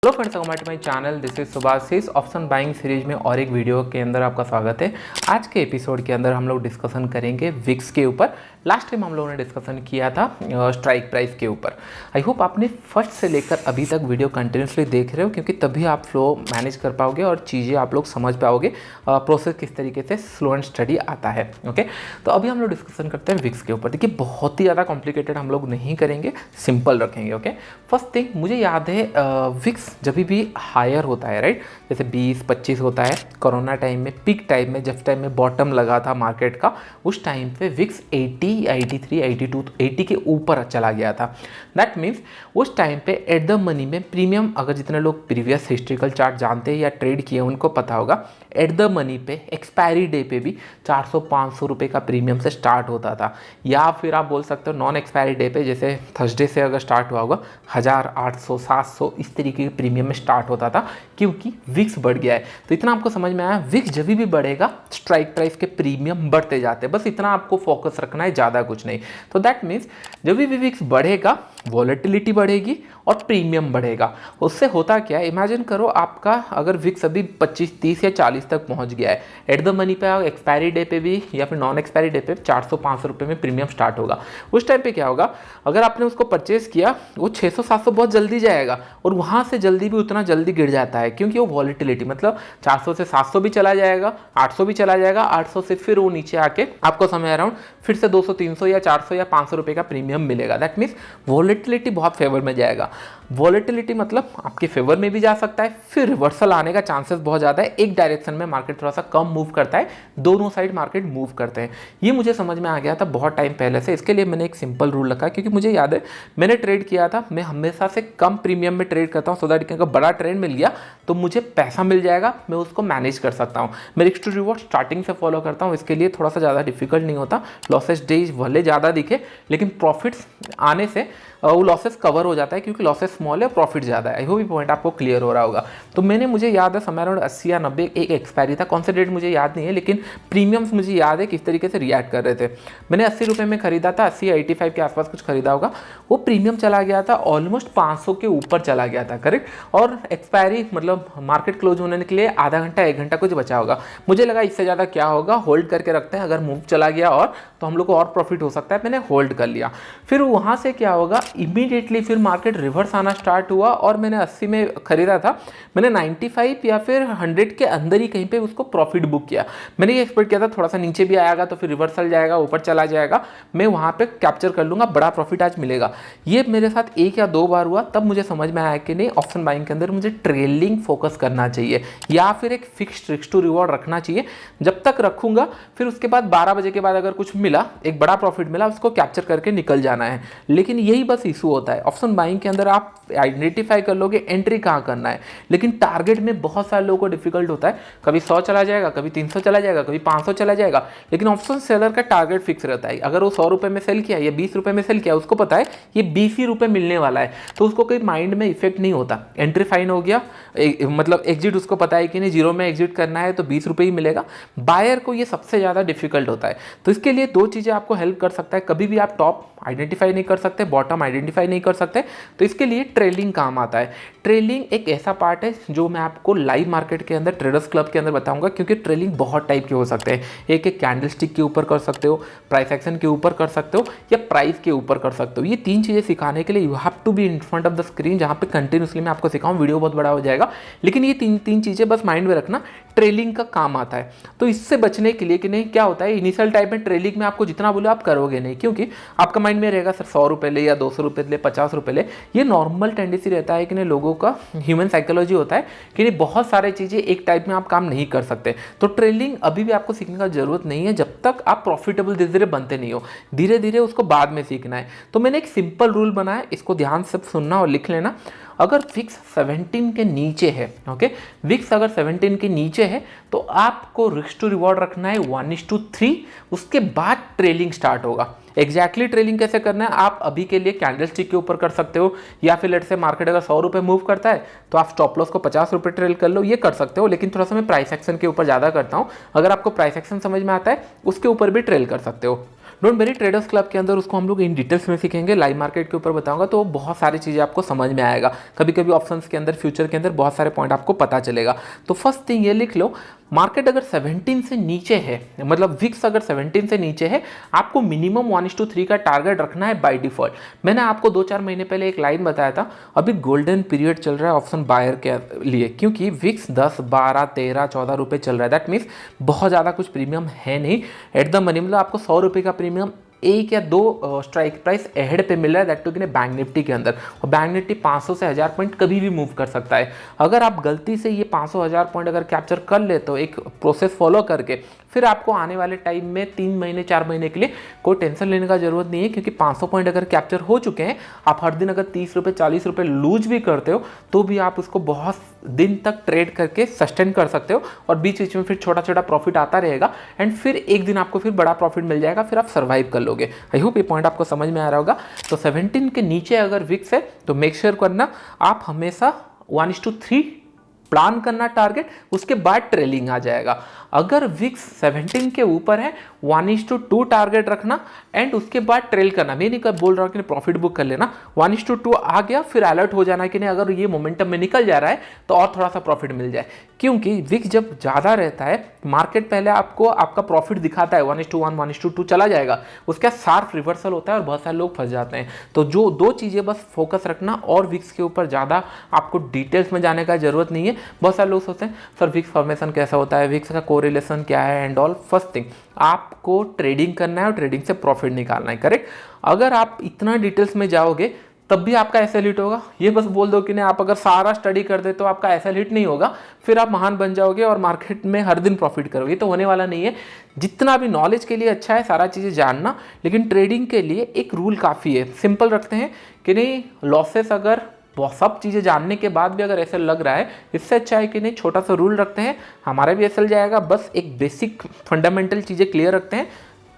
Hello friends, welcome to my channel. This is Subhashis. Option buying series में और एक video के अंदर आपका स्वागत है। आज के एपिसोड के अंदर हम लोग डिस्कशन करेंगे विक्स के ऊपर। लास्ट टाइम हम लोगों ने डिस्कशन किया था स्ट्राइक प्राइस के ऊपर। आई होप आपने फर्स्ट से लेकर अभी तक वीडियो कंटिन्यूसली देख रहे हो, क्योंकि तभी आप फ्लो मैनेज कर पाओगे और चीज़ें आप लोग समझ पाओगे प्रोसेस किस तरीके से स्लो एंड स्टडी आता है। ओके, तो अभी हम लोग डिस्कशन करते हैं विक्स के ऊपर। देखिए, बहुत ही ज़्यादा कॉम्प्लिकेटेड हम लोग नहीं करेंगे, सिंपल रखेंगे। ओके, फर्स्ट थिंग मुझे याद है विक्स जब भी हायर होता है, राइट, जैसे 20-25 होता है कोरोना टाइम में, पीक टाइम में, जब टाइम में बॉटम लगा था मार्केट का, उस टाइम पे विक्स 80, 83, 82, 80 के ऊपर चला गया था। दैट मीन्स उस टाइम पे एट द मनी में प्रीमियम, अगर जितने लोग प्रीवियस हिस्ट्रिकल चार्ट जानते हैं या ट्रेड किए उनको पता होगा, एट द मनी पे एक्सपायरी डे पे भी 400-500 रुपये का प्रीमियम से स्टार्ट होता था। या फिर आप बोल सकते हो नॉन एक्सपायरी डे पे, जैसे थर्सडे से अगर स्टार्ट हुआ होगा, 1000, 800, 700 इस तरीके के प्रीमियम में स्टार्ट होता था, क्योंकि विक्स बढ़ गया है। तो इतना आपको समझ में आया, विक्स जब भी बढ़ेगा स्ट्राइक प्राइस के प्रीमियम बढ़ते जाते हैं। बस इतना आपको फोकस रखना है, ज़्यादा कुछ नहीं। तो दैट मीन्स जब भी विक्स बढ़ेगा, वॉलेटिलिटी बढ़ेगी और प्रीमियम बढ़ेगा। उससे होता क्या है, इमेजिन करो आपका अगर विक्स अभी 25, 30 या 40 तक पहुंच गया है, एट द मनी पे एक्सपायरी डे पे भी या फिर नॉन एक्सपायरी डे पे 400-500 रुपये में प्रीमियम स्टार्ट होगा। उस टाइम पे क्या होगा, अगर आपने उसको परचेज किया, वो 600-700 बहुत जल्दी जाएगा और वहाँ से जल्दी भी उतना जल्दी गिर जाता है, क्योंकि वो वॉलेटिलिटी, मतलब 400 से 700 भी चला जाएगा, 800 भी चला जाएगा, 800 से फिर वो नीचे आके आपको समय अराउंड फिर से 200, 300 या 400 या 500 रुपये का प्रीमियम मिलेगा। दैट मीन्स वॉलेटिलिटी बहुत फेवर में जाएगा। वॉलेटिलिटी मतलब आपके फेवर में भी जा सकता है, फिर रिवर्सल आने का चांसेस बहुत ज़्यादा है। एक डायरेक्शन में मार्केट थोड़ा सा कम मूव करता है, दोनों साइड मार्केट मूव करते हैं। ये मुझे समझ में आ गया था बहुत टाइम पहले से। इसके लिए मैंने एक सिंपल रूल रखा, क्योंकि मुझे याद है मैंने ट्रेड किया था, मैं हमेशा से कम प्रीमियम में ट्रेड करता हूँ, सो दैट अगर बड़ा ट्रेंड मिल गया तो मुझे पैसा मिल जाएगा, मैं उसको मैनेज कर सकता हूँ। मैं रिस्क टू रिवॉर्ड स्टार्टिंग से फॉलो करता हूँ, इसके लिए थोड़ा सा ज़्यादा डिफिकल्ट नहीं होता। लॉसेस डेज भले ज़्यादा दिखे, लेकिन प्रॉफिट्स आने से वो लॉसेस कवर हो जाता है, क्योंकि लॉसेस स्मॉल है, प्रॉफिट ज़्यादा है। आई होप ये पॉइंट आपको क्लियर हो रहा होगा। तो मैंने, मुझे याद है समय अराउंड 80 या 90 एक एक्सपायरी था, कौन सा डेट मुझे याद नहीं है, लेकिन प्रीमियम्स मुझे याद है किस तरीके से रिएक्ट कर रहे थे। मैंने 80 रुपये में खरीदा था, 80 या 85 के आसपास कुछ खरीदा होगा। वो प्रीमियम चला गया था, ऑलमोस्ट 500 के ऊपर चला गया था, करेक्ट। और एक्सपायरी मतलब मार्केट क्लोज होने के लिए आधा घंटा 1 घंटा कुछ बचा होगा। मुझे लगा इससे ज़्यादा क्या होगा, होल्ड करके रखते हैं, अगर मूव चला गया और तो हम लोग को और प्रॉफिट हो सकता है। मैंने होल्ड कर लिया। फिर वहाँ से क्या होगा, इमीडिएटली फिर मार्केट रिवर्स आना स्टार्ट हुआ और मैंने 80 में खरीदा था, मैंने 95 या फिर 100 के अंदर ही कहीं पे उसको प्रॉफिट बुक किया। मैंने ये एक्सपेक्ट किया था थोड़ा सा नीचे भी आएगा तो फिर रिवर्सल जाएगा, ऊपर चला जाएगा, मैं वहाँ पे कैप्चर कर लूँगा, बड़ा प्रॉफिट आज मिलेगा। ये मेरे साथ 1 या 2 बार हुआ, तब मुझे समझ में आया कि नहीं, ऑप्शन बाइंग के अंदर मुझे ट्रेलिंग फोकस करना चाहिए या फिर एक फिक्स्ड रिस्क टू रिवॉर्ड रखना चाहिए। जब तक रखूँगा, फिर उसके बाद 12 बजे के बाद अगर कुछ मिला, एक बड़ा प्रॉफिट मिला, उसको कैप्चर करके निकल जाना है। लेकिन यही बस इशू होता है ऑप्शन बाइंग के अंदर, आप आइडेंटिफाई कर लोगे एंट्री कहाँ करना है, लेकिन टारगेट में बहुत सारे लोगों को डिफिकल्ट होता है। कभी 100 चला जाएगा, कभी 300 चला जाएगा, कभी 500 चला जाएगा, लेकिन ऑप्शन सेलर का टारगेट फिक्स रहता है। अगर वो 100 रुपये में सेल किया या 20 रुपये में सेल किया, उसको पता है ये 20 ही रुपये मिलने वाला है, तो उसको कोई माइंड में इफेक्ट नहीं होता। एंट्री फाइन हो गया, मतलब एग्जिट उसको पता है कि नहीं, 0 में एग्जिट करना है तो 20 रुपये ही मिलेगा। बायर को ये सबसे ज़्यादा डिफिकल्ट होता है। तो इसके लिए 2 चीज़ें आपको हेल्प कर सकता है। कभी भी आप टॉप आइडेंटिफाई नहीं कर सकते, बॉटम आइडेंटिफाई नहीं कर सकते, तो इसके लिए ट्रेलिंग काम आता है। ट्रेलिंग एक ऐसा पार्ट है जो मैं आपको लाइव मार्केट के अंदर, ट्रेडर्स क्लब के अंदर बताऊंगा, क्योंकि ट्रेलिंग बहुत टाइप के हो सकते हैं। एक कैंडल स्टिक के ऊपर कर सकते हो, प्राइस एक्शन के ऊपर कर सकते हो, या प्राइस के ऊपर कर सकते हो। ये 3 चीज़ें सिखाने के लिए you have to be in front of the screen, जहाँ पे कंटिन्यूसली मैं आपको सिखाऊं, वीडियो बहुत बड़ा हो जाएगा, लेकिन ये तीन चीज़ें बस माइंड में रखना, ट्रेलिंग का काम आता है। तो इससे बचने के लिए कि नहीं, क्या होता है, इनिशियल टाइप में ट्रेलिंग में आपको जितना बोलो आप करोगे नहीं, क्योंकि आपका माइंड में रहेगा सर 100 रुपये ले या 200 रुपये ले, 50 रुपये ले। ये नॉर्मल टेंडेंसी रहता है कि नहीं, लोगों का ह्यूमन साइकोलॉजी होता है कि नहीं, बहुत सारे चीज़ें एक टाइप में आप काम नहीं कर सकते। तो ट्रेलिंग अभी भी आपको सीखने का जरूरत नहीं है, जब तक आप प्रॉफिटेबल धीरे धीरे बनते नहीं हो। धीरे धीरे उसको बाद में सीखना है। तो मैंने एक सिंपल रूल बनाया, इसको ध्यान से सुनना और लिख लेना। अगर विक्स 17 के नीचे है, ओके, विक्स अगर 17 के नीचे है, तो आपको रिस्क टू रिवॉर्ड रखना है 1:3, उसके बाद ट्रेलिंग स्टार्ट होगा। एग्जैक्टली ट्रेडिंग कैसे करना है, आप अभी के लिए कैंडल स्टिक के ऊपर कर सकते हो, या फिर लेट से मार्केट अगर 100 रुपये मूव करता है तो आप स्टॉप लॉस को 50 रुपये ट्रेल कर लो, ये कर सकते हो। लेकिन थोड़ा सा मैं प्राइस एक्शन के ऊपर ज़्यादा करता हूँ, अगर आपको प्राइस एक्शन समझ में आता है उसके ऊपर भी ट्रेल कर सकते हो। डोंट वेरी ट्रेडर्स क्लब के अंदर उसको हम लोग इन डिटेल्स में सीखेंगे, लाइव मार्केट के ऊपर बताऊंगा तो बहुत सारी चीज़ें आपको समझ में आएगा। कभी कभी ऑप्शंस के अंदर, फ्यूचर के अंदर बहुत सारे पॉइंट आपको पता चलेगा। तो फर्स्ट थिंग ये लिख लो, मार्केट अगर 17 से नीचे है, मतलब विक्स अगर 17 से नीचे है, आपको मिनिमम 1:3 का टारगेट रखना है बाय डिफॉल्ट। मैंने आपको 2-4 महीने पहले एक लाइन बताया था, अभी गोल्डन पीरियड चल रहा है ऑप्शन बायर के लिए, क्योंकि विक्स 10, 12, 13, 14 रुपये चल रहा है। दैट मीन्स बहुत ज़्यादा कुछ प्रीमियम है नहीं एट द मनी, मतलब आपको 100 रुपये का प्रीमियम एक या दो स्ट्राइक प्राइस अहेड पे मिल रहा है, दैट टू कि बैंक निफ्टी के अंदर। और बैंक निफ्टी 500 से 1000 पॉइंट कभी भी मूव कर सकता है। अगर आप गलती से ये 500-1000 पॉइंट अगर कैप्चर कर ले तो एक प्रोसेस फॉलो करके, फिर आपको आने वाले टाइम में 3 महीने 4 महीने के लिए कोई टेंशन लेने का जरूरत नहीं है, क्योंकि 500 पॉइंट अगर कैप्चर हो चुके हैं, आप हर दिन अगर 30 रुपये 40 रुपये लूज भी करते हो तो भी आप उसको बहुत दिन तक ट्रेड करके सस्टेन कर सकते हो, और बीच बीच में फिर छोटा छोटा प्रॉफिट आता रहेगा, एंड फिर एक दिन आपको फिर बड़ा प्रॉफिट मिल जाएगा, फिर आप सर्वाइव कर लोगे। आई होप ये पॉइंट आपको समझ में आ रहा होगा। तो 17 के नीचे अगर विक्स है तो मेक श्योर करना आप हमेशा 1:3 प्लान करना टारगेट, उसके बाद ट्रेलिंग आ जाएगा। अगर विक्स 17 के ऊपर है 1:2 टारगेट रखना, एंड उसके बाद ट्रेल करना। मैं नहीं बोल रहा हूँ कि प्रॉफिट बुक कर लेना, 1:2 आ गया फिर अलर्ट हो जाना कि नहीं अगर ये मोमेंटम में निकल जा रहा है तो और थोड़ा सा प्रॉफिट मिल जाए। क्योंकि विक्स जब ज़्यादा रहता है, मार्केट पहले आपको आपका प्रॉफिट दिखाता है 1:1, 1:2 चला जाएगा, उसका शार्प रिवर्सल होता है और बहुत सारे लोग फंस जाते हैं। तो जो दो चीज़ें बस फोकस रखना, और विक्स के ऊपर ज़्यादा आपको डिटेल्स में जाने का जरूरत नहीं है। बहुत सारे लोग सोचते हैं सर विक्स फॉर्मेशन कैसा होता है, विक्स का कोरिलेशन क्या है एंड ऑल। फर्स्ट थिंग, आपको ट्रेडिंग करना है और ट्रेडिंग से प्रॉफिट निकालना है, करेक्ट। अगर आप इतना डिटेल्स में जाओगे तब भी आपका ऐसा हिट होगा, ये बस बोल दो कि नहीं आप अगर सारा स्टडी कर दे तो आपका ऐसा हिट नहीं होगा, फिर आप महान बन जाओगे और मार्केट में हर दिन प्रॉफिट करोगे, तो होने वाला नहीं है। जितना भी नॉलेज के लिए अच्छा है सारा चीज़ें जानना, लेकिन ट्रेडिंग के लिए एक रूल काफ़ी है, सिंपल रखते हैं कि नहीं लॉसेस अगर सब चीज़ें जानने के बाद भी अगर ऐसा लग रहा है, इससे अच्छा है कि नहीं छोटा सा रूल रखते हैं, हमारा भी ऐसा जाएगा, बस एक बेसिक फंडामेंटल चीज़ें क्लियर रखते हैं,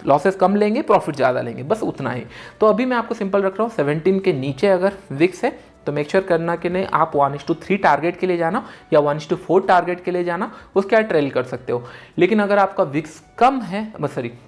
लॉसेस कम लेंगे प्रॉफिट ज़्यादा लेंगे, बस उतना ही। तो अभी मैं आपको सिंपल रख रहा हूँ, 17 के नीचे अगर विक्स है तो मेक श्योर करना कि नहीं आप 1:3 टारगेट के लिए जाना या 1:4 टारगेट के लिए जाना, उसके बाद ट्रेल कर सकते हो। लेकिन अगर आपका विक्स कम है,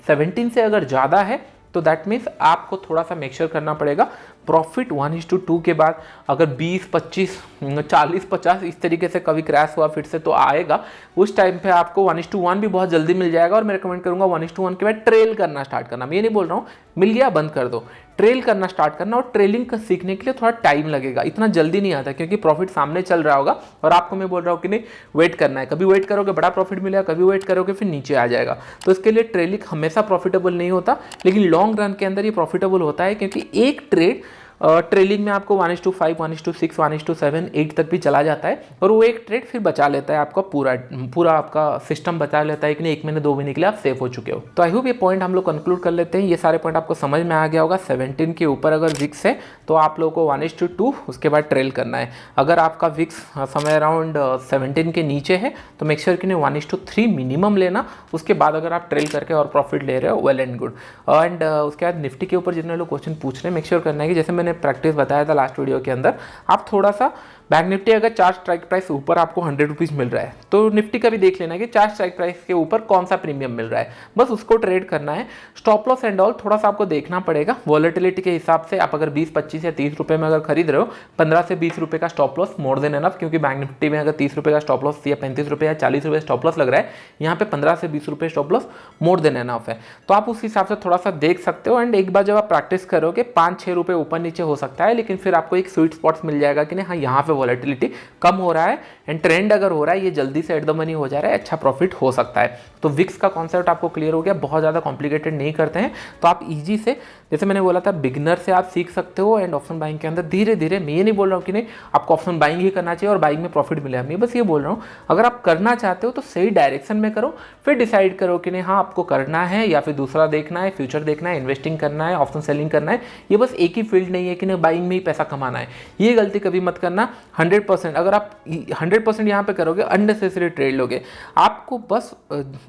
17 से अगर ज़्यादा है तो दैट मीन्स आपको थोड़ा सा मेक श्योर करना पड़ेगा प्रॉफिट 1:2 के बाद अगर 20, 25, 40, 50 इस तरीके से कभी क्रैश हुआ फिर से तो आएगा, उस टाइम पे आपको 1:1 भी बहुत जल्दी मिल जाएगा। और मैं रिकमेंड करूंगा 1:1 के बाद ट्रेल करना स्टार्ट करना। मैं ये नहीं बोल रहा हूँ मिल गया बंद कर दो, ट्रेल करना स्टार्ट करना। और ट्रेलिंग का सीखने के लिए थोड़ा टाइम लगेगा, इतना जल्दी नहीं आता, क्योंकि प्रॉफिट सामने चल रहा होगा और आपको मैं बोल रहा हूँ कि नहीं वेट करना है। कभी वेट करोगे बड़ा प्रॉफिट मिलेगा, कभी वेट करोगे फिर नीचे आ जाएगा। तो इसके लिए ट्रेलिंग हमेशा प्रॉफिटेबल नहीं होता, लेकिन लॉन्ग रन के अंदर ये प्रॉफिटेबल होता है, क्योंकि एक ट्रेड ट्रेलिंग में आपको 1:5, 1:6, 1:7, 8 तक भी चला जाता है, और वो एक ट्रेड फिर बचा लेता है आपका पूरा आपका सिस्टम बचा लेता है कि नहीं 1 महीने 2 महीने के लिए आप सेफ हो चुके हो। तो आई होप ये पॉइंट हम लोग कंक्लूड कर लेते हैं। ये सारे पॉइंट आपको समझ में आ गया होगा। 17 के ऊपर अगर विक्स है तो आप लोगों को 1:2 उसके बाद ट्रेल करना है। अगर आपका विक्स समय अराउंड 17 के नीचे है तो मेक श्योर कि नहीं 1:3 मिनिमम लेना, उसके बाद अगर आप ट्रेल करके और प्रॉफिट ले रहे हो वेल एंड गुड। एंड उसके बाद निफ्टी के ऊपर जितने लोग क्वेश्चन पूछ रहे हैं मेक श्योर करना है कि जैसे मैंने प्रैक्टिस बताया था लास्ट वीडियो के अंदर, आप थोड़ा सा बैंक निफ्टी अगर 4 स्ट्राइक प्राइस ऊपर आपको 100 रुपीज़ मिल रहा है तो निफ्टी का भी देख लेना है कि 4 स्ट्राइक प्राइस के ऊपर कौन सा प्रीमियम मिल रहा है, बस उसको ट्रेड करना है। स्टॉप लॉस एंड ऑल थोड़ा सा आपको देखना पड़ेगा वॉलेटिलिटी के हिसाब से। आप अगर 20, 25 या 30 रुपये में अगर खरीद रहे हो, 15 से 20 रुपये का stop loss more than enough, क्योंकि बैंक निफ्टी में अगर 30 रुपये का स्टॉप लॉस या 35 रुपये या 40 रुपये स्टॉप लॉस लग रहा है, यहाँ पे 15 से 20 रुपये stop loss more than enough है। तो आप उस हिसाब से थोड़ा सा देख सकते हो। एंड एक बार जब आप प्रैक्टिस करोगे 5-6 रुपये ऊपर नीचे हो सकता है, लेकिन फिर आपको एक स्वीट स्पॉट्स मिल जाएगा कि नहीं हाँ यहाँ पे वॉलेटिलिटी कम हो रहा है एंड ट्रेंड अगर हो रहा है ये जल्दी से एट द मनी हो जा रहा है, अच्छा प्रॉफिट हो सकता है। तो विक्स का कॉन्सेप्ट आपको क्लियर हो गया, बहुत ज़्यादा कॉम्प्लिकेटेड नहीं करते हैं। तो आप इजी से, जैसे मैंने बोला था, बिगनर से आप सीख सकते हो। एंड ऑप्शन बाइंग के अंदर धीरे धीरे, मैं ये नहीं बोल रहा हूँ कि नहीं आपको ऑप्शन बाइंग ही करना चाहिए और बाइंग में प्रॉफिट मिलेगा, मैं बस ये बोल रहा हूँ अगर आप करना चाहते हो तो सही डायरेक्शन में करो, फिर डिसाइड करो कि नहीं हाँ आपको करना है या फिर दूसरा देखना है, फ्यूचर देखना है, इन्वेस्टिंग करना है, ऑप्शन सेलिंग करना है। ये बस एक ही फील्ड नहीं है कि नहीं बाइंग में ही पैसा कमाना है, ये गलती कभी मत करना। 100% अगर आप 100% यहाँ पे करोगे अननेसेसरी ट्रेड लोगे। आपको बस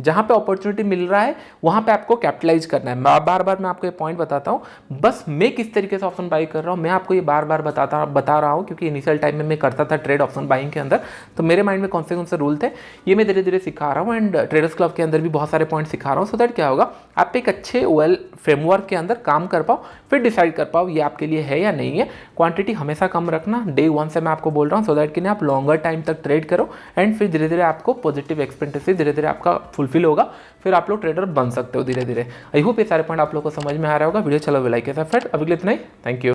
जहाँ पे अपॉर्चुनिटी मिल रहा है वहाँ पे आपको कैपिटलाइज करना है। बार बार मैं आपको ये पॉइंट बताता हूँ हूँ। बस मैं किस तरीके से ऑप्शन बाई कर रहा हूँ मैं आपको ये बार बार बता रहा हूँ, क्योंकि इनिशियल टाइम में मैं करता था ट्रेड ऑप्शन बाइंग के अंदर, तो मेरे माइंड में कौन से रूल थे ये मैं धीरे धीरे सिखा रहा हूँ। एंड ट्रेडर्स क्लब के अंदर भी बहुत सारे पॉइंट सिखा रहा हूँ, सो दैट क्या होगा आप एक अच्छे वेल फ्रेमवर्क के अंदर काम कर पाओ, फिर डिसाइड कर पाओ ये आपके लिए है या नहीं है। क्वांटिटी हमेशा कम रखना, डे 1 से मैं आपको बोल रहा हूँ, सो दैट कि आप लॉन्गर टाइम तक ट्रेड करो एंड फिर धीरे धीरे आपको पॉजिटिव एक्सपेक्टेंसी धीरे धीरे आपका फुलफिल होगा, फिर आप लोग ट्रेडर बन सकते हो धीरे धीरे। आई होप ये सारे पॉइंट आप लोग को समझ में आ रहा होगा। वीडियो चलो लाइक के साथ फ्रेंड, अभी के लिए इतना ही, थैंक यू।